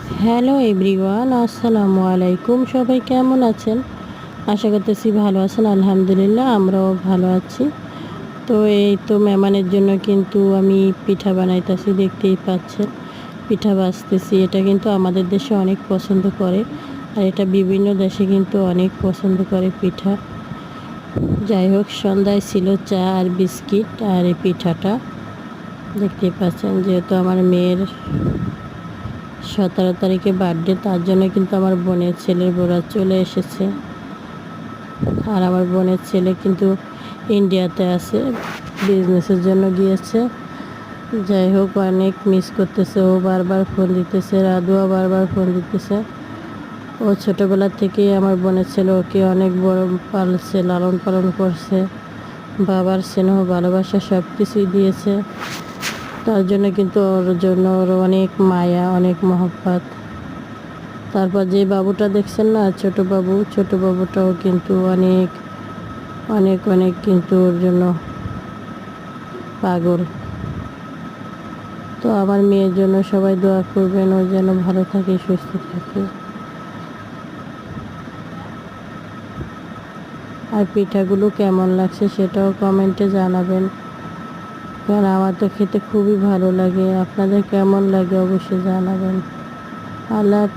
Hello everyone, আসসালামু আলাইকুম। সবাই কেমন আছেন? আশা করতেছি ভালো আছেন। আলহামদুলিল্লাহ আমরাও ভালো আছি। তো এই তো মেহমানের জন্য কিন্তু আমি পিঠা বানাইতেছি, দেখতেই পাচ্ছেন। পিঠা ভাজতেছি। এটা কিন্তু আমাদের দেশে অনেক পছন্দ করে, আর এটা বিভিন্ন দেশে কিন্তু অনেক পছন্দ করে পিঠা। যাই হোক, সন্ধ্যায় ছিল চা আর বিস্কিট, আর এই পিঠাটা দেখতেই পাচ্ছেন। যেহেতু আমার মেয়ের 17 তারিখে বার্থডে, তার জন্য কিন্তু আমার বোনের ছেলের বরাত চলে এসেছে। আর আমার বোনের ছেলে কিন্তু ইন্ডিয়াতে আছে, বিজনেসের জন্য গিয়েছে। যাই হোক, অনেক মিস করতেছে। ও বারবার ফোন দিতেছে, রাধুয়া বারবার ফোন দিতেছে। ও ছোটোবেলা থেকেই আমার বোনের ছেলে ওকে অনেক বড় পালছে, লালন পালন করছে, বাবার স্নেহ ভালোবাসা সব কিছুই দিয়েছে। তার জন্য কিন্তু ওর জন্য ওর অনেক মায়া, অনেক মহব্বত। তারপর যে বাবুটা দেখছেন না, ছোট বাবুটাও কিন্তু অনেক অনেক অনেক কিন্তু ওর জন্য পাগল। তো আমার মেয়ের জন্য সবাই দোয়া করবেন, ও যেন ভালো থাকে, সুস্থ থাকে। আর পিঠাগুলো কেমন লাগছে সেটাও কমেন্টে জানাবেন, কারণ আমার তো খেতে খুবই ভালো লাগে। আপনাদের কেমন লাগে অবশ্যই জানাবেন। আল্লাহ